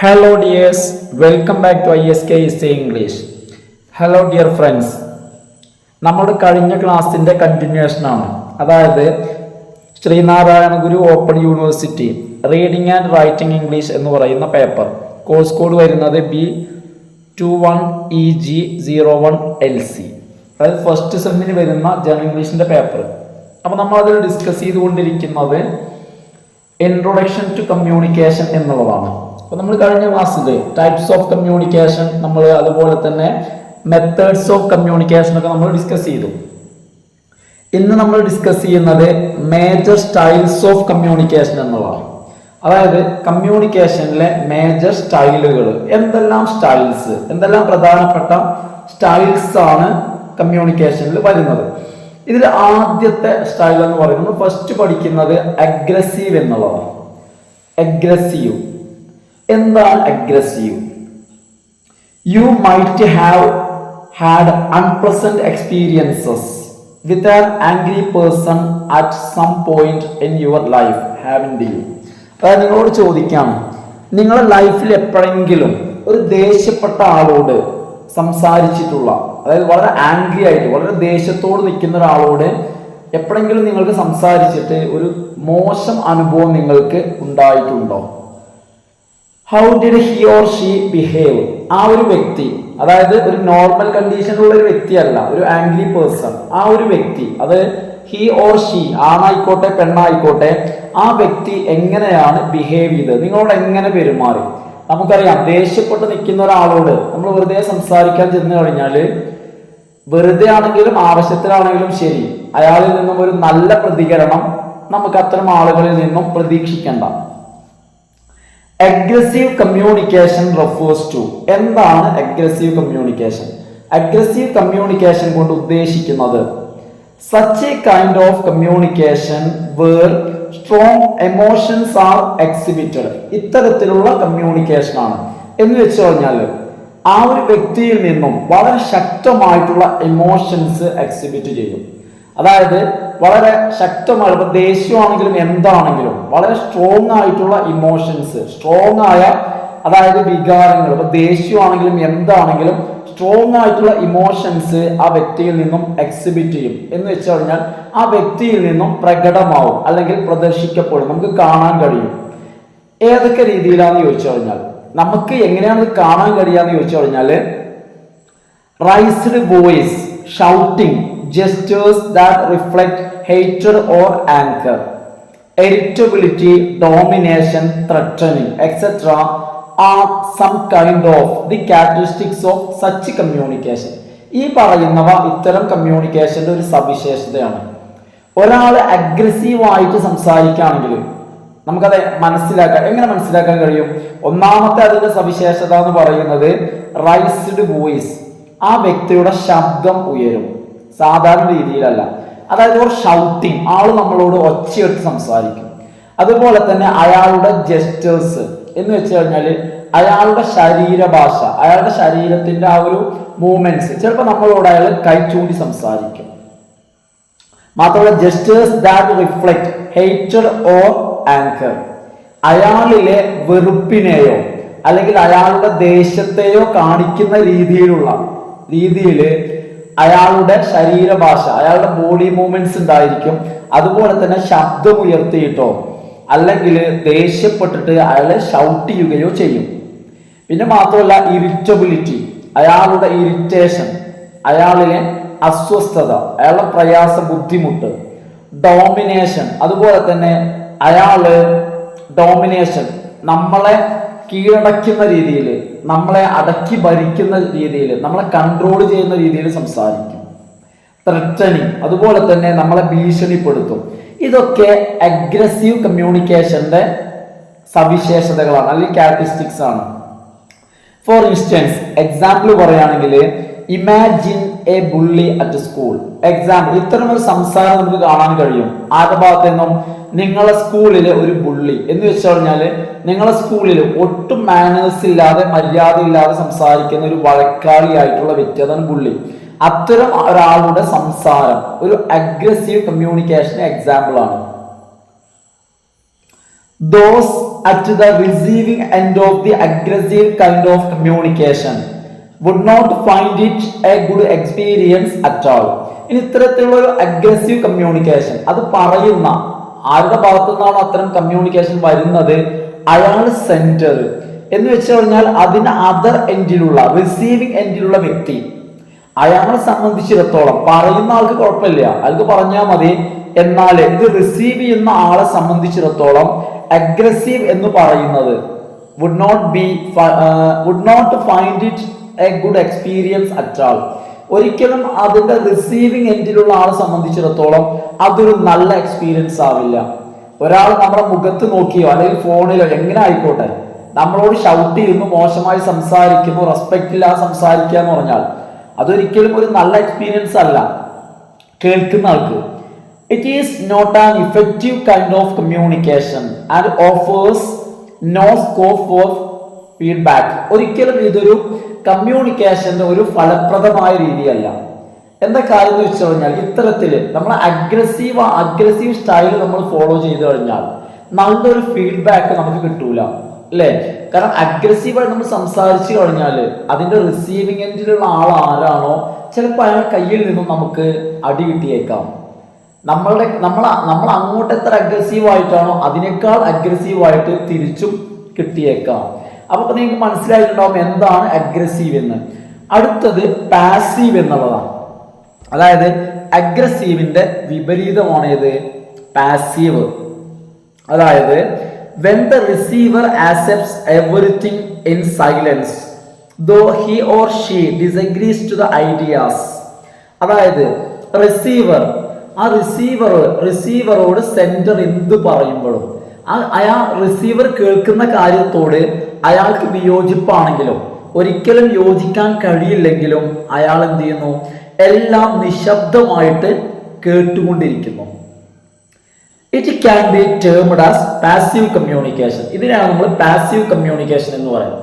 Hello dears, welcome back to ISK English. Hello dear friends. നമ്മുടെ കഴിഞ്ഞ ക്ലാസ്സിൻ്റെ കണ്ടിന്യൂഷനാണ്. അതായത് Sreenarayana Guru open university reading and writing English എന്ന് പറയുന്ന പേപ്പർ. കോഴ്സ് കോഡ് വരുന്നത് B21EG01LC. അതായത് ഫസ്റ്റ് സെമ്മിന് വരുന്ന ജനറൽ ഇംഗ്ലീഷിൻ്റെ പേപ്പർ. അപ്പോൾ നമ്മളതിൽ ഡിസ്കസ് ചെയ്തുകൊണ്ടിരിക്കുന്നത് ഇൻട്രൊഡക്ഷൻ ടു കമ്മ്യൂണിക്കേഷൻ എന്നുള്ളതാണ്. അപ്പോൾ നമ്മൾ കഴിഞ്ഞ ക്ലാസ്സിൽ ടൈപ്സ് ഓഫ് കമ്മ്യൂണിക്കേഷൻ നമ്മൾ അതുപോലെ തന്നെ മെത്തേഡ്സ് ഓഫ് കമ്മ്യൂണിക്കേഷൻ ഒക്കെ നമ്മൾ ഡിസ്കസ് ചെയ്തു. ഇന്ന് നമ്മൾ ഡിസ്കസ് ചെയ്യുന്നത് മേജർ സ്റ്റൈൽസ് ഓഫ് കമ്മ്യൂണിക്കേഷൻ എന്നുള്ളതാണ്. അതായത് കമ്മ്യൂണിക്കേഷനിലെ മേജർ സ്റ്റൈലുകൾ, എന്തെല്ലാം പ്രധാനപ്പെട്ട സ്റ്റൈൽസ് ആണ് കമ്മ്യൂണിക്കേഷനിൽ വരുന്നത്. ഇതിൽ ആദ്യത്തെ സ്റ്റൈൽ എന്ന് പറയുന്നത് ഫസ്റ്റ് പഠിക്കുന്നത് അഗ്രസീവ് എന്നുള്ളതാണ്. അഗ്രസീവ് എന്താണ് aggressive? You might have had unpleasant experiences with an angry person at some point in your life having you. അതായത് നിങ്ങളോട് ചോദിക്കാം, നിങ്ങളുടെ ലൈഫിൽ എപ്പോഴെങ്കിലും ഒരു ദേഷ്യപ്പെട്ട ആളോട് സംസാരിച്ചിട്ടുള്ള, അതായത് വളരെ ആംഗ്രി ആയിട്ട് വളരെ ദേഷ്യത്തോട് നിൽക്കുന്ന ഒരാളോട് എപ്പോഴെങ്കിലും നിങ്ങൾക്ക് സംസാരിച്ചിട്ട് ഒരു മോശം അനുഭവം നിങ്ങൾക്ക് ഉണ്ടായിട്ടുണ്ടോ? How did he or she behave? ആ ഒരു വ്യക്തി, അതായത് ഒരു നോർമൽ കണ്ടീഷനിലുള്ള ഒരു വ്യക്തിയല്ല, ഒരു ആംഗ്രി പേഴ്സൺ, ആ ഒരു വ്യക്തി, അത് ഹി ഓർ ഷീ ആണായിക്കോട്ടെ പെണ്ണായിക്കോട്ടെ, ആ വ്യക്തി എങ്ങനെയാണ് ബിഹേവ് ചെയ്തത്, നിങ്ങളോട് എങ്ങനെ പെരുമാറി? നമുക്കറിയാം, ദേഷ്യപ്പെട്ട് നിൽക്കുന്ന ഒരാളോട് നമ്മൾ വെറുതെ സംസാരിക്കാൻ ചെന്ന് കഴിഞ്ഞാൽ, വെറുതെ ആണെങ്കിലും ആവശ്യത്തിലാണെങ്കിലും ശരി, അയാളിൽ നിന്നും ഒരു നല്ല പ്രതികരണം നമുക്ക് അത്തരം ആളുകളിൽ നിന്നും പ്രതീക്ഷിക്കേണ്ട. Aggressive communication refers to. എന്താണ് അഗ്രസീവ് കമ്മ്യൂണിക്കേഷൻ? അഗ്രസീവ് കമ്മ്യൂണിക്കേഷൻ കൊണ്ട് ഉദ്ദേശിക്കുന്നത് such a kind of communication where strong emotions are exhibited. ഇത്തരത്തിലുള്ള കമ്മ്യൂണിക്കേഷൻ ആണ്. എന്ന് വെച്ച് കഴിഞ്ഞാൽ ആ ഒരു വ്യക്തിയിൽ നിന്നും വളരെ ശക്തമായിട്ടുള്ള ഇമോഷൻസ് എക്സിബിറ്റ് ചെയ്യും. അതായത് വളരെ ശക്തമായ, ദേഷ്യമാണെങ്കിലും എന്താണെങ്കിലും വളരെ സ്ട്രോങ് ആയിട്ടുള്ള ഇമോഷൻസ്, സ്ട്രോങ് ആയ, അതായത് വികാരങ്ങൾ, ഇപ്പൊ ദേഷ്യമാണെങ്കിലും എന്താണെങ്കിലും സ്ട്രോങ് ആയിട്ടുള്ള ഇമോഷൻസ് ആ വ്യക്തിയിൽ നിന്നും എക്സിബിറ്റ് ചെയ്യും. എന്ന് വെച്ച് കഴിഞ്ഞാൽ ആ വ്യക്തിയിൽ നിന്നും പ്രകടമാവും, അല്ലെങ്കിൽ പ്രദർശിക്കപ്പെടും, നമുക്ക് കാണാൻ കഴിയും. ഏതൊക്കെ രീതിയിലാണെന്ന് ചോദിച്ചു കഴിഞ്ഞാൽ, നമുക്ക് എങ്ങനെയാണ് ഇത് കാണാൻ കഴിയാന്ന് ചോദിച്ചു കഴിഞ്ഞാൽ, raised voice, shouting, gestures that reflect hatred or anger, irritability, domination, threatening, etc. are some kind of the characteristics of such communication. ഈ പറയുന്നവ ഇത്തരം കമ്മ്യൂണിക്കേഷന്റെ ഒരു സവിശേഷതയാണ്. ഒരാൾ അഗ്രസീവായിട്ട് സംസാരിക്കുകയാണെങ്കിൽ നമുക്കത് എങ്ങനെ മനസ്സിലാക്കാൻ കഴിയും? ഒന്നാമത്തെ അതിന്റെ സവിശേഷത എന്ന് പറയുന്നത് റൈസ്ഡ് വോയിസ്, ആ വ്യക്തിയുടെ ശബ്ദം ഉയരും, സാധാരണ രീതിയിലല്ല. അതായത് ഒരു ഷൗട്ടിങ്, ആള് നമ്മളോട് ഒച്ചയിട്ട് സംസാരിക്കും. അതുപോലെ തന്നെ അയാളുടെ ജെസ്റ്റേഴ്സ് എന്ന് വെച്ച് കഴിഞ്ഞാൽ അയാളുടെ ശരീരഭാഷ, അയാളുടെ ശരീരത്തിന്റെ ആ ഒരു മൂവ്മെന്റ്സ്, ചിലപ്പോൾ നമ്മളോട് അയാൾ കൈ ചൂണ്ടി സംസാരിക്കും. മാത്രമല്ല ജെസ്റ്റേഴ്സ് ദാറ്റ് റിഫ്ലക്ട് ഹേറ്റഡ് ഓർ ആങ്കർ, അയാളിലെ വെറുപ്പിനെയോ അല്ലെങ്കിൽ അയാളുടെ ദേഷ്യത്തെയോ കാണിക്കുന്ന രീതിയിൽ അയാളുടെ ശരീരഭാഷ, അയാളുടെ ബോഡി മൂവ്മെന്റ്സ് ഉണ്ടായിരിക്കും. അതുപോലെ തന്നെ ശബ്ദം ഉയർത്തിയിട്ടോ അല്ലെങ്കിൽ ദേഷ്യപ്പെട്ടിട്ട് അയാളെ ഷൗട്ട് ചെയ്യുകയോ ചെയ്യും. പിന്നെ മാത്രമല്ല ഇറിറ്റബിലിറ്റി, അയാളുടെ ഇറിറ്റേഷൻ, അയാളിലെ അസ്വസ്ഥത, അയാളുടെ പ്രയാസ, ബുദ്ധിമുട്ട്. ഡോമിനേഷൻ, അതുപോലെ തന്നെ ഡോമിനേഷൻ, നമ്മളെ കീഴടക്കുന്ന രീതിയിൽ, നമ്മളെ അടക്കി ഭരിക്കുന്ന രീതിയിൽ, നമ്മളെ കൺട്രോൾ ചെയ്യുന്ന രീതിയിൽ സംസാരിക്കും. ത്രെറ്റനിങ്, അതുപോലെ തന്നെ നമ്മളെ ഭീഷണിപ്പെടുത്തും. ഇതൊക്കെ അഗ്രസീവ് കമ്മ്യൂണിക്കേഷന്റെ സവിശേഷതകളാണ്, അല്ലെങ്കിൽ ക്യാരക്ടറിസ്റ്റിക്സ് ആണ്. ഫോർ ഇൻസ്റ്റൻസ്, എക്സാമ്പിൾ പറയുകയാണെങ്കിൽ, imagine A bully at school. Example, ഇത്തരം ഒരു സംസാരം നമുക്ക് കാണാൻ കഴിയും. ആരുടെ ഭാഗത്ത് നിന്നും? നിങ്ങളെ സ്കൂളിലെ ഒരു ബുള്ളി എന്ന് വെച്ച് കഴിഞ്ഞാൽ നിങ്ങളെ സ്കൂളിൽ ഒട്ടും മാനേഴ്സ് ഇല്ലാതെ, മര്യാദ ഇല്ലാതെ സംസാരിക്കുന്ന ഒരു വഴക്കാളിയായിട്ടുള്ള വ്യക്തി, അതാണ് ബുള്ളി. അത്തരം ഒരാളുടെ സംസാരം ഒരു അഗ്രസീവ് കമ്മ്യൂണിക്കേഷൻ എക്സാമ്പിൾ ആണ്. Those at the receiving end of the aggressive kind of communication would not find it a good experience at all. ഇനി ഇത്തരത്തിലുള്ള ഒരു അഗ്രസീവ് കമ്മ്യൂണിക്കേഷൻ അത് പറയുന്ന ആരുടെ ഭാഗത്തു നിന്നാണ് അത്തരം കമ്മ്യൂണിക്കേഷൻ വരുന്നത്, അയാൾ സെന്റർ എന്ന് വെച്ച് കഴിഞ്ഞാൽ അതിന് അതർ എൻഡിലുള്ള റിസീവിംഗ് എൻഡിലുള്ള വ്യക്തി അയാളെ സംബന്ധിച്ചിടത്തോളം പറയുന്ന ആൾക്ക് കുഴപ്പമില്ല, അയാൾക്ക് പറഞ്ഞാൽ മതി. എന്നാൽ ഇത് റിസീവ് ചെയ്യുന്ന ആളെ സംബന്ധിച്ചിടത്തോളം അഗ്രസീവ് എന്ന് പറയുന്നത് would not find it a good experience at all. ഒരിക്കലും അതിന്റെ റിസീവിംഗ് എൻഡിലുള്ള ആളെ സംബന്ധിച്ചിടത്തോളം അതൊരു നല്ല എക്സ്പീരിയൻസ് ആവില്ല. ഒരാൾ നമ്മുടെ മുഖത്ത് നോക്കിയോ അല്ലെങ്കിൽ ഫോണിലോ എങ്ങനെ ആയിക്കോട്ടെ നമ്മളോട് ഷൗട്ട് ചെയ്യുന്നു, മോശമായി സംസാരിക്കുന്നു, റെസ്പെക്ട് ഇല്ലാതെ സംസാരിക്കുക എന്ന് പറഞ്ഞാൽ അതൊരിക്കലും ഒരു നല്ല എക്സ്പീരിയൻസ് അല്ല കേൾക്കുന്ന ആൾക്ക്. It is not an effective kind of communication and offers no scope for feedback. ഒരിക്കലും ഇതൊരു കമ്മ്യൂണിക്കേഷന്റെ ഒരു ഫലപ്രദമായ രീതിയല്ല. എന്താ കാര്യം എന്ന് വെച്ച് കഴിഞ്ഞാൽ ഇത്തരത്തില് നമ്മൾ അഗ്രസീവ് സ്റ്റൈൽ നമ്മൾ ഫോളോ ചെയ്ത് കഴിഞ്ഞാൽ നല്ലൊരു ഫീഡ്ബാക്ക് നമുക്ക് കിട്ടൂല, അല്ലേ? കാരണം അഗ്രസീവായി നമ്മൾ സംസാരിച്ചു കഴിഞ്ഞാൽ അതിന്റെ റിസീവിംഗ് എൻഡിലുള്ള ആൾ ആരാണോ ചിലപ്പോൾ അയാൾ കയ്യിൽ നിന്നും നമുക്ക് അടി കിട്ടിയേക്കാം. നമ്മൾ അങ്ങോട്ട് എത്ര അഗ്രസീവായിട്ടാണോ അതിനേക്കാൾ അഗ്രസീവായിട്ട് തിരിച്ചും കിട്ടിയേക്കാം. അപ്പൊ നിങ്ങൾക്ക് മനസ്സിലായിട്ടുണ്ടാവും എന്താണ് അഗ്രസീവ് എന്ന്. അടുത്തത് പാസീവ് എന്നുള്ളതാണ്. അതായത് അഗ്രസീവിന്റെ വിപരീതമാണ് ഇത് പാസീവ്. അതായത് when the receiver accepts everything in silence though he or she disagrees to the ideas. അതായത് റിസീവറോട് സെന്റർ എന്ത് പറയുമ്പോഴും അയാൾ റിസീവർ കേൾക്കുന്ന കാര്യത്തോട് അയാൾക്ക് വിയോജിപ്പാണെങ്കിലും ഒരിക്കലും യോജിക്കാൻ കഴിയില്ലെങ്കിലും അയാൾ എന്ത് ചെയ്യുന്നു, എല്ലാം നിശബ്ദമായിട്ട് കേട്ടുകൊണ്ടിരിക്കുന്നു. It can be termed as passive communication. ഇതിനാണ് നമ്മൾ പാസീവ് കമ്മ്യൂണിക്കേഷൻ എന്ന് പറയുന്നത്.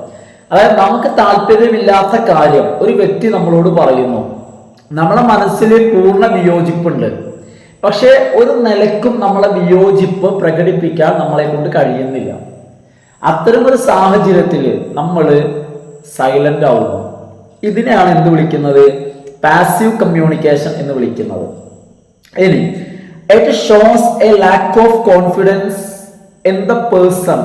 അതായത് നമുക്ക് താല്പര്യമില്ലാത്ത കാര്യം ഒരു വ്യക്തി നമ്മളോട് പറയുന്നു, നമ്മളെ മനസ്സിൽ പൂർണ്ണ വിയോജിപ്പുണ്ട്, പക്ഷെ ഒരു നിലക്കും നമ്മളെ വിയോജിപ്പ് പ്രകടിപ്പിക്കാൻ നമ്മളെ കൊണ്ട് കഴിയുന്നില്ല. അത്തരമൊരു സാഹചര്യത്തിൽ നമ്മൾ സൈലന്റ് ആവുന്നു. ഇതിനെയാണ് എന്ത് വിളിക്കുന്നത്, പാസീവ് കമ്മ്യൂണിക്കേഷൻ എന്ന് വിളിക്കുന്നത്. ഇനി it shows a lack of confidence in the person.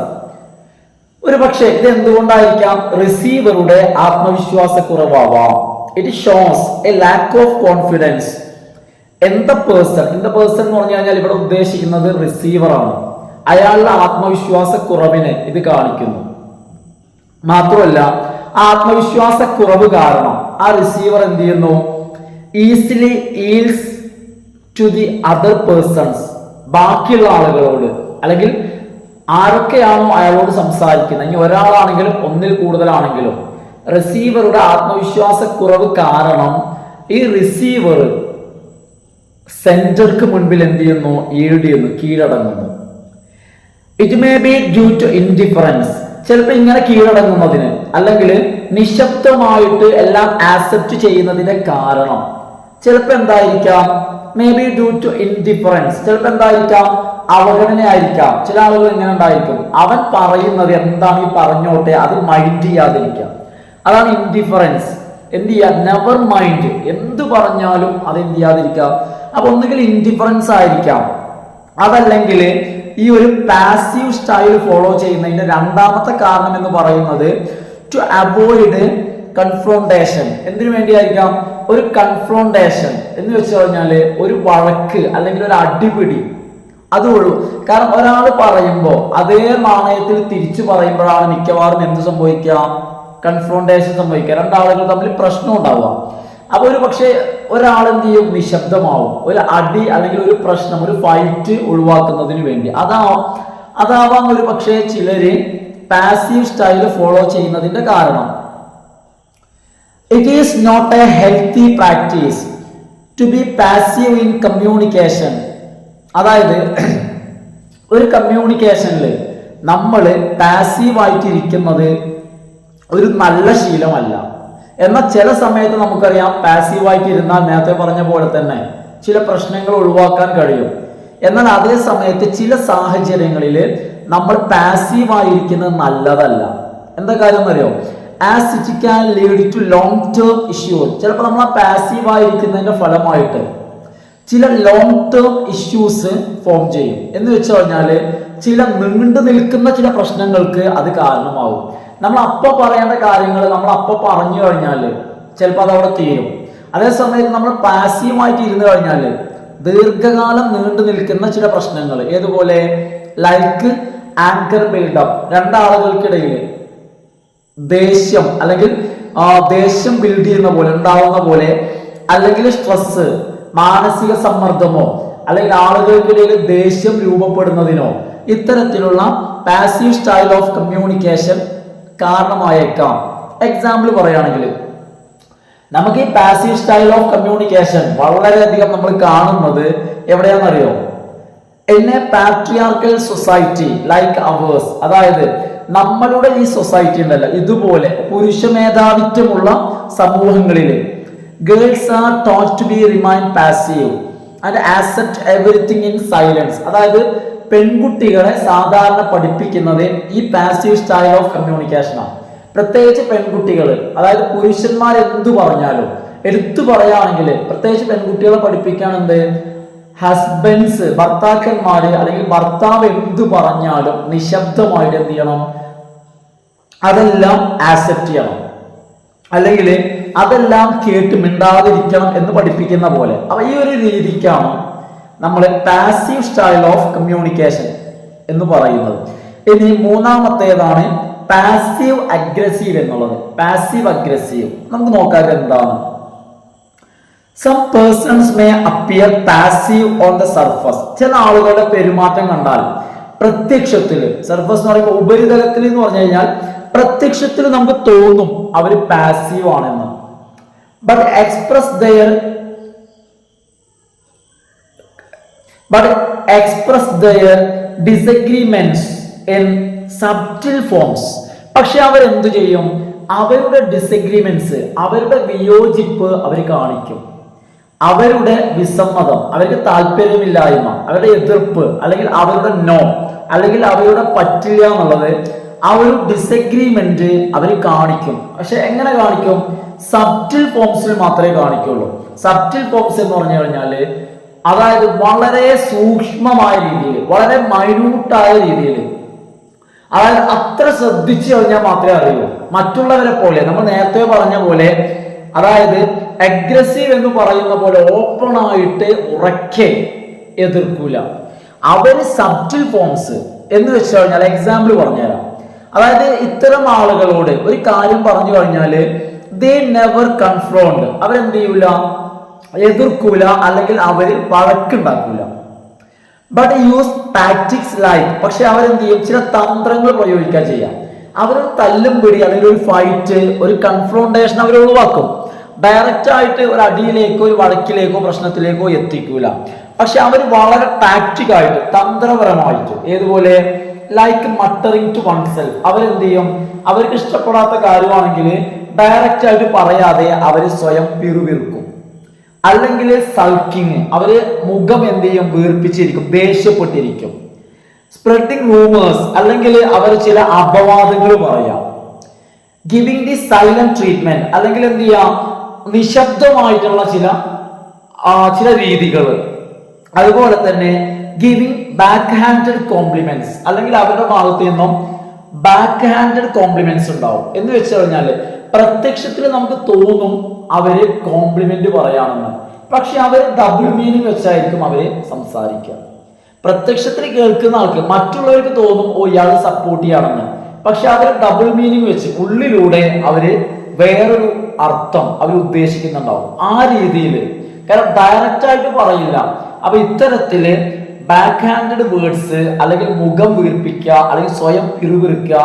ഒരു പക്ഷേ ഇത് എന്തുകൊണ്ടായിരിക്കാം, റിസീവറുടെ ആത്മവിശ്വാസക്കുറവാവാം. It shows a lack of confidence in the person. in the person എന്ന് പറഞ്ഞു കഴിഞ്ഞാൽ ഇവിടെ ഉദ്ദേശിക്കുന്നത് റിസീവറാണ്. അയാളുടെ ആത്മവിശ്വാസക്കുറവിനെ ഇത് കാണിക്കുന്നു. മാത്രമല്ല ആത്മവിശ്വാസക്കുറവ് കാരണം ആ റിസീവർ എന്ത് ചെയ്യുന്നു, easily yields to the other persons. ബാക്കിയുള്ള ആളുകളോട് അല്ലെങ്കിൽ ആരൊക്കെയാണോ അയാളോട് സംസാരിക്കുന്നത്, ഇനി ഒരാളാണെങ്കിലും ഒന്നിൽ കൂടുതലാണെങ്കിലും റിസീവറുടെ ആത്മവിശ്വാസക്കുറവ് കാരണം ഈ റിസീവർ സെന്റർക്ക് മുൻപിൽ എന്ത് ചെയ്യുന്നു, ഈൽഡ് ചെയ്യുന്നു, കീഴടങ്ങുന്നു. It may be due to indifference. ചിലപ്പോൾ ഇങ്ങനെ കീഴടങ്ങുന്നതിന് അല്ലെങ്കിൽ നിശബ്ദമായിട്ട് എല്ലാം ആക്സെപ്റ്റ് ചെയ്യുന്നതിന്റെ കാരണം ചിലപ്പോൾ എന്തായിരിക്കാം, may be due to indifference. ചിലപ്പോൾ എന്തായിരിക്കാം, അവഗണനയായിരിക്കാം. ചില ആളുകൾ ഇങ്ങനെ ഉണ്ടായിരിക്കും, അവൻ പറയുന്നത് എന്താണ് ഈ പറഞ്ഞോട്ടെ, അത് മൈൻഡ് ചെയ്യാതിരിക്കാം. അതാണ് ഇൻഡിഫറൻസ്. എന്ത് ചെയ്യാ, നെവർ മൈൻഡ്, എന്ത് പറഞ്ഞാലും അത് എന്ത് ചെയ്യാതിരിക്കാം. അപ്പൊ ഒന്നുകിൽ ഇൻഡിഫറൻസ് ആയിരിക്കാം, അതല്ലെങ്കിൽ ഈ ഒരു പാസീവ് സ്റ്റൈൽ ഫോളോ ചെയ്യുന്നതിന്റെ രണ്ടാമത്തെ കാരണം എന്ന് പറയുന്നത് ടു അവോയ്ഡ് കൺഫ്രോണ്ടേഷൻ. എന്തിനു വേണ്ടിയായിരിക്കാം, ഒരു കൺഫ്രോണ്ടേഷൻ എന്ന് വെച്ച് കഴിഞ്ഞാല് ഒരു വഴക്ക് അല്ലെങ്കിൽ ഒരു അടിപിടി അതുള്ളൂ. കാരണം ഒരാൾ പറയുമ്പോൾ അതേ നാണയത്തിൽ തിരിച്ചു പറയുമ്പോഴാണ് മിക്കവാറും എന്ത് സംഭവിക്കുക, കൺഫ്രോണ്ടേഷൻ സംഭവിക്കുക, രണ്ടാളുകൾ തമ്മിൽ പ്രശ്നം ഉണ്ടാവുക. അപ്പൊ ഒരു പക്ഷേ ഒരാൾ എന്ത് ചെയ്യും, നിശബ്ദമാവും, ഒരു അടി അല്ലെങ്കിൽ ഒരു പ്രശ്നം, ഒരു ഫൈറ്റ് ഒഴിവാക്കുന്നതിന് വേണ്ടി. അതാവാം ഒരു പക്ഷേ ചിലര് പാസീവ് സ്റ്റൈൽ ഫോളോ ചെയ്യുന്നതിന്റെ കാരണം. It is not a healthy practice to be passive in communication. അതായത് ഒരു കമ്മ്യൂണിക്കേഷനിൽ നമ്മൾ പാസീവായിട്ടിരിക്കുന്നത് ഒരു നല്ല ശീലമല്ല. എന്നാൽ ചില സമയത്ത് നമുക്കറിയാം പാസീവായിട്ട് ഇരുന്നാൽ നേരത്തെ പറഞ്ഞ പോലെ തന്നെ ചില പ്രശ്നങ്ങൾ ഒഴിവാക്കാൻ കഴിയും. എന്നാൽ അതേ സമയത്ത് ചില സാഹചര്യങ്ങളിൽ നമ്മൾ പാസീവ് ആയിരിക്കുന്നത് നല്ലതല്ല. എന്താ കാര്യം എന്നറിയോ? As it can lead to long term issues. ചിലപ്പോൾ നമ്മൾ ആ പാസീവ് ആയിരിക്കുന്നതിന്റെ ഫലമായിട്ട് ചില ലോങ് ടേം ഇഷ്യൂസ് ഫോം ചെയ്യും. എന്ന് വെച്ച് കഴിഞ്ഞാല് ചില നീണ്ടു നിൽക്കുന്ന ചില പ്രശ്നങ്ങൾക്ക് അത് കാരണമാവും. നമ്മൾ അപ്പൊ പറയേണ്ട കാര്യങ്ങൾ നമ്മൾ അപ്പൊ പറഞ്ഞു കഴിഞ്ഞാൽ ചിലപ്പോൾ അത് അവിടെ തീരും. അതേസമയത്ത് നമ്മൾ പാസീവായിട്ട് ഇരുന്ന് കഴിഞ്ഞാൽ ദീർഘകാലം നീണ്ടു നിൽക്കുന്ന ചില പ്രശ്നങ്ങൾ, ഏതുപോലെ ലൈക്ക് ആങ്കർ ബിൽഡപ്പ്, രണ്ടാളുകൾക്കിടയിൽ ദേഷ്യം അല്ലെങ്കിൽ ദേഷ്യം ബിൽഡ് ചെയ്യുന്ന പോലെ ഉണ്ടാവുന്ന പോലെ, അല്ലെങ്കിൽ സ്ട്രെസ്, മാനസിക സമ്മർദ്ദമോ അല്ലെങ്കിൽ ആളുകൾക്കിടയിൽ ദേഷ്യം രൂപപ്പെടുന്നതിനോ ഇത്തരത്തിലുള്ള പാസീവ് സ്റ്റൈൽ ഓഫ് കമ്മ്യൂണിക്കേഷൻ കാരണമായേക്കാം. എക്സാമ്പിൾ പറയുകയാണെങ്കിൽ നമുക്ക് ഈ പാസീവ് സ്റ്റൈൽ ഓഫ് കമ്മ്യൂണിക്കേഷൻ വളരെയധികം നമ്മൾ കാണുന്നത് എവിടെയാണെന്നറിയോ? In a patriarchal society like ours. അതായത് നമ്മളുടെ ഈ സൊസൈറ്റി ഉണ്ടല്ലോ, ഇതുപോലെ പുരുഷ മേധാവിത്വമുള്ള സമൂഹങ്ങളിൽ girls are taught to be remain passive and accept everything in silence. അതായത് പെൺകുട്ടികളെ സാധാരണ പഠിപ്പിക്കുന്നത് ഈ പാസീവ് സ്റ്റൈൽ ഓഫ് കമ്മ്യൂണിക്കേഷൻ ആണ്. പ്രത്യേകിച്ച് പെൺകുട്ടികൾ, അതായത് പുരുഷന്മാർ എന്തു പറഞ്ഞാലും എടുത്തു പറയുകയാണെങ്കിൽ പ്രത്യേകിച്ച് പെൺകുട്ടികളെ പഠിപ്പിക്കാൻ എന്ത്, ഹസ്ബൻഡ്സ്, ഭർത്താക്കന്മാര് അല്ലെങ്കിൽ ഭർത്താവ് എന്തു പറഞ്ഞാലും നിശബ്ദമായിട്ട് എന്ത് ചെയ്യണം? അതെല്ലാം ആക്സെപ്റ്റ് ചെയ്യണം, അല്ലെങ്കിൽ അതെല്ലാം കേട്ട് മിണ്ടാതിരിക്കണം എന്ന് പഠിപ്പിക്കുന്ന പോലെ. അപ്പൊ ഈ ഒരു രീതിക്കാണ് നമ്മൾ പാസീവ് സ്റ്റൈൽ ഓഫ് കമ്മ്യൂണിക്കേഷൻ എന്ന് പറയുന്നത്. ഇനി മൂന്നാമത്തേതാണ് പാസീവ് അഗ്രസീവ് എന്നുള്ളത്. പാസീവ് അഗ്രസീവ് നമുക്ക് നോക്കാം എന്താണ്. Some persons may appear passive on the surface. ചില ആളുകളുടെ പെരുമാറ്റം കണ്ടാൽ പ്രത്യക്ഷത്തിൽ, സർഫസ് എന്ന് പറയുമ്പോൾ ഉപരിതലത്തിൽ എന്ന് പറഞ്ഞു കഴിഞ്ഞാൽ പ്രത്യക്ഷത്തിൽ നമുക്ക് തോന്നും അവർ പാസീവ് ആണെന്ന്. But express their disagreements in subtle forms. പക്ഷെ അവരെന്തു ചെയ്യും? അവരുടെ ഡിസഗ്രിമെന്റ്സ്, അവരുടെ വിയോജിപ്പ് അവർ കാണിക്കും. അവരുടെ വിസമ്മതം, അവർക്ക് താല്പര്യമില്ലായ്മ, അവരുടെ എതിർപ്പ്, അല്ലെങ്കിൽ അവരുടെ നോ, അല്ലെങ്കിൽ അവരുടെ പറ്റില്ല എന്നുള്ളത് ആ ഒരു ഡിസഗ്രിമെന്റ് അവർ കാണിക്കും. പക്ഷെ എങ്ങനെ കാണിക്കും? സബ്റ്റിൽ ഫോംസിൽ മാത്രമേ കാണിക്കുള്ളൂ. സബ്റ്റിൽ ഫോംസ് എന്ന് പറഞ്ഞു കഴിഞ്ഞാൽ അതായത് വളരെ സൂക്ഷ്മമായ രീതിയിൽ, വളരെ മൈന്യൂട്ടായ രീതിയിൽ, അതായത് അത്ര ശ്രദ്ധിച്ചു കഴിഞ്ഞാൽ മാത്രമേ അറിയൂ. മറ്റുള്ളവരെ പോലെ നമ്മൾ നേരത്തെ പറഞ്ഞ പോലെ, അതായത് അഗ്രസീവ് എന്ന് പറയുന്ന പോലെ ഓപ്പൺ ആയിട്ട് ഉറക്കെ എതിർക്കൂല. അവര് സബ്റ്റിൽ ഫോംസ് എന്ന് വെച്ച് കഴിഞ്ഞാൽ എക്സാമ്പിൾ പറഞ്ഞുതരാം. അതായത് ഇത്തരം ആളുകളോട് ഒരു കാര്യം പറഞ്ഞു കഴിഞ്ഞാൽ ദേ നെവർ കൺഫ്രോണ്ട്, അവരെന്ത് ചെയ്യൂല? എതിർക്കൂല, അല്ലെങ്കിൽ അവര് വഴക്കുണ്ടാക്കൂല. ബട്ട് യൂസ് ടാക്ടിക്സ് ലൈക്ക്, പക്ഷെ അവരെന്ത് ചെയ്യും? ചില തന്ത്രങ്ങൾ പ്രയോഗിക്കാൻ ചെയ്യാം. അവർ തല്ലും പിടി അല്ലെങ്കിൽ ഒരു ഫൈറ്റ്, ഒരു കൺഫ്രോണ്ടേഷൻ അവർ ഒഴിവാക്കും. ഡയറക്റ്റ് ആയിട്ട് ഒരു അടിയിലേക്കോ ഒരു വഴക്കിലേക്കോ പ്രശ്നത്തിലേക്കോ എത്തിക്കൂല. പക്ഷെ അവർ വളരെ ടാക്ടിക്കായിട്ട്, തന്ത്രപരമായിട്ട്, ഏതുപോലെ ലൈക്ക് മട്ടറിങ് ടു വൺ സെൽഫ്, അവരെന്ത് ചെയ്യും? അവർക്ക് ഇഷ്ടപ്പെടാത്ത കാര്യമാണെങ്കിൽ ഡയറക്റ്റ് ആയിട്ട് പറയാതെ അവർ സ്വയം പിറുപിറുക്കും. അല്ലെങ്കിൽ സൾക്കിങ്, അവര് മുഖം എന്ത് ചെയ്യും? വീർപ്പിച്ചിരിക്കും, ദേഷ്യപ്പെട്ടിരിക്കും. സ്പ്രെഡിങ് റൂമേഴ്സ്, അല്ലെങ്കിൽ അവർ ചില അപവാദങ്ങൾ പറയാം. ഗിവിംഗ് ദി സൈലന്റ് ട്രീറ്റ്മെന്റ്, അല്ലെങ്കിൽ എന്ത് ചെയ്യാം? നിശബ്ദമായിട്ടുള്ള ചില രീതികൾ. അതുപോലെ തന്നെ ഗിവിംഗ് ബാക്ക് ഹാൻഡഡ് കോംപ്ലിമെന്റ്സ്, അല്ലെങ്കിൽ അവരുടെ ഭാഗത്ത് നിന്നും ബാക്ക് ഹാൻഡഡ് കോംപ്ലിമെന്റ്സ് ഉണ്ടാവും. എന്ന് വെച്ച് കഴിഞ്ഞാല് പ്രത്യക്ഷത്തിൽ നമുക്ക് തോന്നും അവര് കോംപ്ലിമെന്റ് പറയാണെന്ന്, പക്ഷെ അവർ ഡബിൾ മീനിങ് വെച്ചായിരിക്കും അവര് സംസാരിക്കുക. പ്രത്യക്ഷത്തിൽ കേൾക്കുന്ന ആൾക്ക് മറ്റുള്ളവർക്ക് തോന്നും ഓ ഇയാൾ സപ്പോർട്ട് ചെയ്യാണെന്ന്, പക്ഷെ അവർ ഡബിൾ മീനിങ് വെച്ച് ഉള്ളിലൂടെ അവര് വേറൊരു അർത്ഥം അവർ ഉദ്ദേശിക്കുന്നുണ്ടാവും. ആ രീതിയിൽ, കാരണം ഡയറക്റ്റ് ആയിട്ട് പറയില്ല. അപ്പൊ ഇത്തരത്തില് ബാക്ക് ഹാൻഡഡ് വേർഡ്സ്, അല്ലെങ്കിൽ മുഖം വീർപ്പിക്കുക, അല്ലെങ്കിൽ സ്വയം പിറുപിറുക്കുക,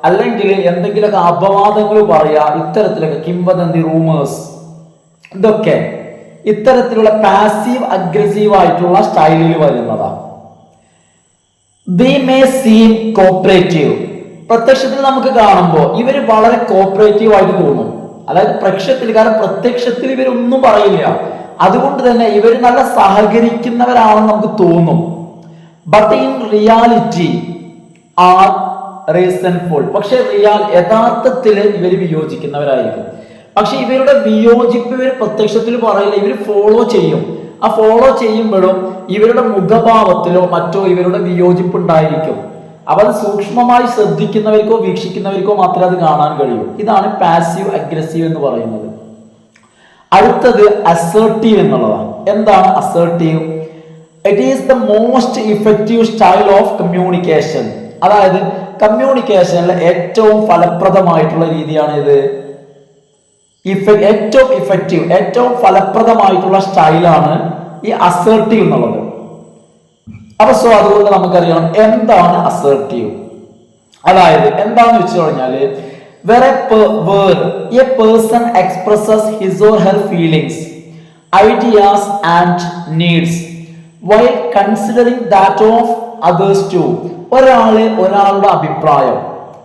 അല്ലെങ്കിൽ എന്തെങ്കിലുമൊക്കെ അപവാദങ്ങൾ പറയുക, ഇത്തരത്തിലൊക്കെ കിംവദന്തി, റൂമേഴ്സ്, ഇതൊക്കെ ഇത്തരത്തിലുള്ള പാസീവ് അഗ്രസീവ് ആയിട്ടുള്ള സ്റ്റൈലിൽ വരുന്നതാണ്. ദേ മേ സീം കോപ്പറേറ്റീവ്, പ്രത്യക്ഷത്തിൽ നമുക്ക് കാണുമ്പോൾ ഇവര് വളരെ കോപ്പറേറ്റീവ് ആയിട്ട് തോന്നും. അതായത് പ്രത്യക്ഷത്തിൽ, കാരണം പ്രത്യക്ഷത്തിൽ ഇവരൊന്നും പറയില്ല, അതുകൊണ്ട് തന്നെ ഇവർ നല്ല സഹകരിക്കുന്നവരാണെന്ന് നമുക്ക് തോന്നും. But in reality are resentful. പക്ഷെ യഥാർത്ഥത്തിൽ ഇവർ വിയോജിക്കുന്നവരായിരിക്കും. പക്ഷെ ഇവരുടെ വിയോജിപ്പ് ഇവർ പ്രത്യക്ഷത്തിൽ പറയില്ല, ഇവർ ഫോളോ ചെയ്യും. ആ ഫോളോ ചെയ്യുമ്പോഴും ഇവരുടെ മുഖഭാവത്തിലോ മറ്റോ ഇവരുടെ വിയോജിപ്പ് ഉണ്ടായിരിക്കും. അപ്പൊ അത് സൂക്ഷ്മമായി ശ്രദ്ധിക്കുന്നവർക്കോ വീക്ഷിക്കുന്നവർക്കോ മാത്രമേ അത് കാണാൻ കഴിയൂ. ഇതാണ് പാസീവ് അഗ്രസീവ് എന്ന് പറയുന്നത്. അടുത്തത് അസേർട്ടീവ് എന്നുള്ളതാണ്. എന്താണ് assertive? It is the most effective style of communication. അതായത് കമ്മ്യൂണിക്കേഷനിലെ ഏറ്റവും ഫലപ്രദമായിട്ടുള്ള രീതിയാണ് ഇത്. ഏറ്റവും ഇഫക്റ്റീവ്, ഏറ്റവും ഫലപ്രദമായിട്ടുള്ള സ്റ്റൈലാണ് ഈ അസേർട്ടീവ് എന്നുള്ളത്. അപ്പൊ അതുകൊണ്ട് നമുക്കറിയണം എന്താണ് അസേർട്ടീവ്. അതായത് എന്താന്ന് വെച്ച് കഴിഞ്ഞാല് where a person expresses his or her feelings, ideas and needs while considering that of others too. ഒരാളുടെ അഭിപ്രായം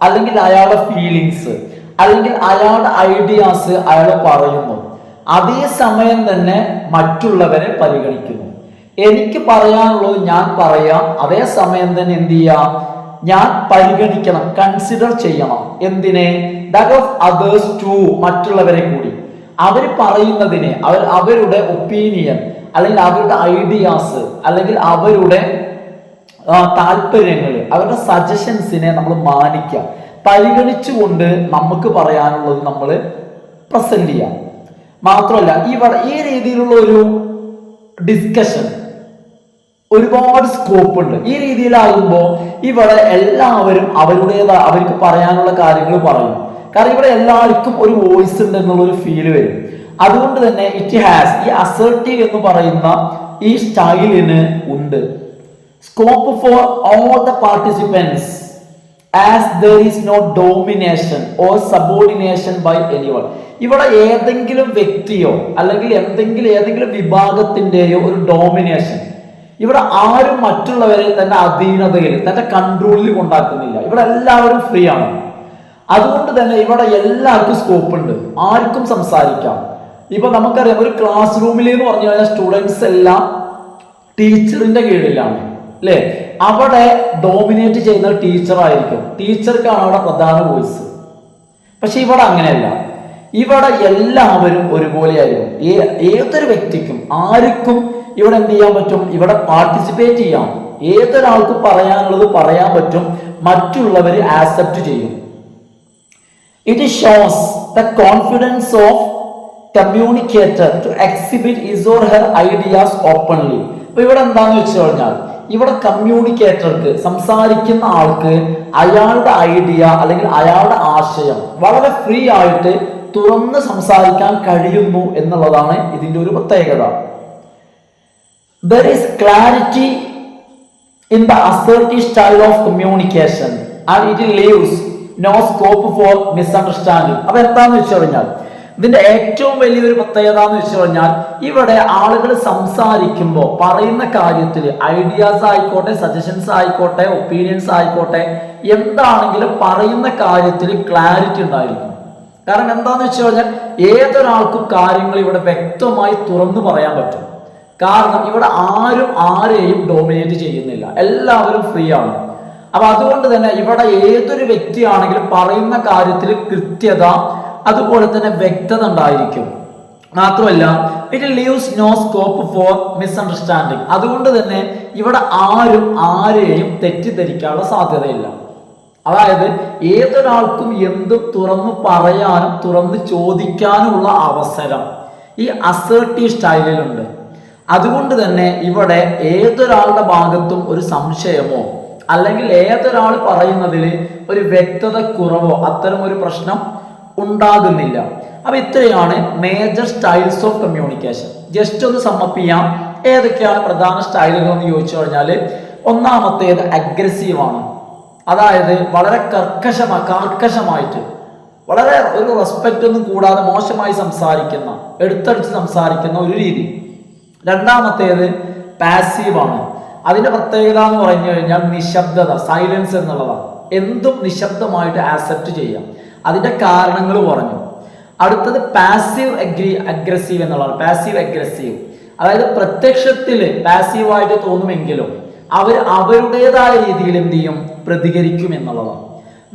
അല്ലെങ്കിൽ അയാളുടെ ഫീലിങ്സ് അല്ലെങ്കിൽ അയാളുടെ ഐഡിയാസ് അയാൾ പറയുന്നു, അതേ സമയം തന്നെ മറ്റുള്ളവരെ പരിഗണിക്കുന്നു. എനിക്ക് പറയാനുള്ളത് ഞാൻ പറയാം, അതേ സമയം തന്നെ എന്ത് ചെയ്യാം, ഞാൻ പരിഗണിക്കണം, കൺസിഡർ ചെയ്യണം. എന്തിനെ? ദാറ്റ് ഓഫ് അതേഴ്സ് ടു, മറ്റുള്ളവരെ കൂടി. അവർ പറയുന്നതിനെ, അവരുടെ ഒപ്പീനിയൻ അല്ലെങ്കിൽ അവരുടെ ഐഡിയാസ് അല്ലെങ്കിൽ അവരുടെ താല്പര്യങ്ങൾ, അവരുടെ സജഷൻസിനെ നമ്മൾ മാനിക്കാം. പരിഗണിച്ചുകൊണ്ട് നമുക്ക് പറയാനുള്ളത് നമ്മൾ പ്രസന്റ് ചെയ്യാം. മാത്രമല്ല ഈ രീതിയിലുള്ള ഒരു ഡിസ്കഷൻ ഒരുപാട് സ്കോപ്പ് ഉണ്ട്. ഈ രീതിയിലാകുമ്പോൾ ഇവിടെ എല്ലാവരും അവർക്ക് പറയാനുള്ള കാര്യങ്ങൾ പറയും. കാരണം ഇവിടെ എല്ലാവർക്കും ഒരു വോയിസ് ഉണ്ട് എന്നുള്ളൊരു ഫീല് വരും. അതുകൊണ്ട് തന്നെ ഈ അസേർട്ടീവ് എന്ന് പറയുന്ന ഈ സ്റ്റൈലിന് ഉണ്ട് scope for all the participants as there is no domination or subordination by anyone. ഇവിടെ ഏതെങ്കിലും വ്യക്തിയോ അല്ലെങ്കിൽ ഏതെങ്കിലും വിഭാഗത്തിന്റെയോ ഒരു ഡോമിനേഷൻ, ഇവിടെ ആരും മറ്റുള്ളവരെ തന്റെ അധീനതയിൽ തന്റെ കൺട്രോളിൽ കൊണ്ടാക്കുന്നില്ല. ഇവിടെ എല്ലാവരും ഫ്രീ ആണ്. അതുകൊണ്ട് തന്നെ ഇവിടെ എല്ലാവർക്കും സ്കോപ്പ് ഉണ്ട്, ആർക്കും സംസാരിക്കാം. ഇപ്പൊ നമുക്കറിയാം, ഒരു ക്ലാസ് റൂമിൽ എന്ന് പറഞ്ഞു കഴിഞ്ഞാൽ സ്റ്റുഡൻസ് എല്ലാം ടീച്ചറിന്റെ കീഴിലാണ് അല്ലെ. അവിടെ ഡോമിനേറ്റ് ചെയ്യുന്ന ടീച്ചർ ആയിരിക്കും, ടീച്ചർക്കാണ് അവിടെ പ്രധാന വോയിസ്. പക്ഷെ ഇവിടെ അങ്ങനെയല്ല, ഇവിടെ എല്ലാവരും ഒരുപോലെ ആയിരിക്കും. ഏതൊരു വ്യക്തിക്കും ആർക്കും ഇവിടെ എന്ത് ചെയ്യാൻ പറ്റും, ഇവിടെ പാർട്ടിസിപ്പേറ്റ് ചെയ്യാം. ഏതൊരാൾക്കും പറയാനുള്ളത് പറയാൻ പറ്റും, മറ്റുള്ളവർ ആക്സെപ്റ്റ് ചെയ്യും. It shows the confidence of communicator to exhibit his or her ideas openly. അപ്പൊ ഇവിടെ എന്താന്ന് വെച്ച് കഴിഞ്ഞാൽ, ഇവിടെ കമ്മ്യൂണിക്കേറ്റർക്ക്, സംസാരിക്കുന്ന ആൾക്ക് അയാളുടെ ഐഡിയ അല്ലെങ്കിൽ അയാളുടെ ആശയം വളരെ ഫ്രീ ആയിട്ട് തുറന്ന് സംസാരിക്കാൻ കഴിയുന്നു എന്നുള്ളതാണ് ഇതിന്റെ ഒരു പ്രത്യേകത. There is clarity in the assertive style of communication and it leaves no scope for misunderstanding. അപ്പൊ എന്താന്ന് വെച്ച് കഴിഞ്ഞാൽ, ഇതിന്റെ ഏറ്റവും വലിയൊരു പ്രത്യേകത എന്ന് വെച്ച് കഴിഞ്ഞാൽ, ഇവിടെ ആളുകൾ സംസാരിക്കുമ്പോൾ പറയുന്ന കാര്യത്തിൽ ഐഡിയാസ് ആയിക്കോട്ടെ, സജഷൻസ് ആയിക്കോട്ടെ, ഒപ്പീനിയൻസ് ആയിക്കോട്ടെ, എന്താണെങ്കിലും പറയുന്ന കാര്യത്തിൽ ക്ലാരിറ്റി ഉണ്ടായിരിക്കും. കാരണം എന്താന്ന് വെച്ച് കഴിഞ്ഞാൽ, ഏതൊരാൾക്കും കാര്യങ്ങൾ ഇവിടെ വ്യക്തമായി തുറന്നു പറയാൻ പറ്റും. കാരണം ഇവിടെ ആരും ആരെയും ഡോമിനേറ്റ് ചെയ്യുന്നില്ല, എല്ലാവരും ഫ്രീ ആണ്. അപ്പൊ അതുകൊണ്ട് തന്നെ ഇവിടെ ഏതൊരു വ്യക്തിയാണെങ്കിലും പറയുന്ന കാര്യത്തിൽ കൃത്യത, അതുപോലെ തന്നെ വ്യക്തത ഉണ്ടായിരിക്കും. മാത്രമല്ല it leaves no scope for misunderstanding. അതുകൊണ്ട് തന്നെ ഇവിടെ ആരും ആരെയും തെറ്റിദ്ധരിക്കാനുള്ള സാധ്യതയില്ല. അതായത് ഏതൊരാൾക്കും എന്തും തുറന്നു പറയാനും തുറന്ന് ചോദിക്കാനുമുള്ള അവസരം ഈ അസേർട്ടീവ് സ്റ്റൈലിലുണ്ട്. അതുകൊണ്ട് തന്നെ ഇവിടെ ഏതൊരാളുടെ ഭാഗത്തും ഒരു സംശയമോ അല്ലെങ്കിൽ ഏതൊരാൾ പറയുന്നതിൽ ഒരു വ്യക്തത കുറവോ അത്തരം ഒരു പ്രശ്നം ഉണ്ടാകുന്നില്ല. അപ്പൊ ഇത്രയാണ് major styles of communication. Just ഒന്ന് സമ്മപ്പ് ചെയ്യാം. ഏതൊക്കെയാണ് പ്രധാന സ്റ്റൈലുകൾ എന്ന് ചോദിച്ചു കഴിഞ്ഞാൽ, ഒന്നാമത്തേത് അഗ്രസീവ് ആണ്. അതായത് വളരെ കർക്കശമായിട്ട് വളരെ ഒരു റെസ്പെക്റ്റ് ഒന്നും കൂടാതെ മോശമായി സംസാരിക്കുന്ന, എടുത്തടിച്ച് സംസാരിക്കുന്ന ഒരു രീതി. രണ്ടാമത്തേത് പാസീവ് ആണ്. അതിന്റെ പ്രത്യേകത എന്ന് പറഞ്ഞു കഴിഞ്ഞാൽ നിശബ്ദത, സൈലൻസ് എന്നുള്ളതാണ്. എന്തും നിശബ്ദമായിട്ട് ആക്സെപ്റ്റ് ചെയ്യാം. അതിന്റെ കാരണങ്ങൾ പറഞ്ഞു. അടുത്തത് പാസീവ് അഗ്രസീവ് എന്നുള്ളതാണ്. പാസീവ് അഗ്രസീവ് അതായത് പ്രത്യക്ഷത്തിൽ പാസീവായിട്ട് തോന്നുമെങ്കിലും അവരുടേതായ രീതിയിൽ എന്ത് ചെയ്യും, പ്രതികരിക്കും എന്നുള്ളതാണ്.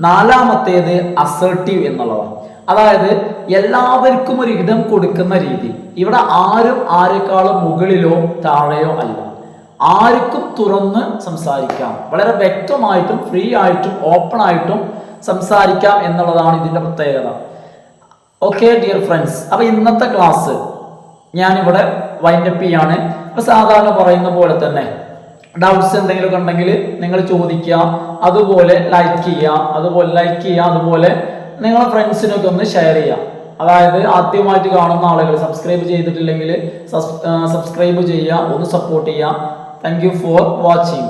നാലാമത്തേത് അസർട്ടീവ് എന്നുള്ളതാണ്. അതായത് എല്ലാവർക്കും ഒരു ഇടം കൊടുക്കുന്ന രീതി. ഇവിടെ ആരും ആരെക്കാളും മുകളിലോ താഴെയോ അല്ല, ആർക്കും തുറന്ന് സംസാരിക്കാം, വളരെ വ്യക്തമായിട്ടും ഫ്രീ ആയിട്ടും ഓപ്പൺ ആയിട്ടും സംസാരിക്കാം എന്നുള്ളതാണ് ഇതിന്റെ പ്രത്യേകത. ഓക്കെ ഡിയർ ഫ്രണ്ട്സ്, അപ്പൊ ഇന്നത്തെ ക്ലാസ് ഞാനിവിടെ വൈൻഡപ്പ് ചെയ്യാണ്. അപ്പൊ സാധാരണ പറയുന്ന പോലെ തന്നെ ഡൗട്ട്സ് എന്തെങ്കിലും ഉണ്ടെങ്കിൽ നിങ്ങൾ ചോദിക്കുക, അതുപോലെ ലൈക്ക് ചെയ്യുക, അതുപോലെ നിങ്ങളെ ഫ്രണ്ട്സിനൊക്കെ ഒന്ന് ഷെയർ ചെയ്യുക. അതായത് ആദ്യമായിട്ട് കാണുന്ന ആളുകൾ സബ്സ്ക്രൈബ് ചെയ്തിട്ടില്ലെങ്കിൽ സബ്സ്ക്രൈബ് ചെയ്യുക, ഒന്ന് സപ്പോർട്ട് ചെയ്യുക. Thank you for watching.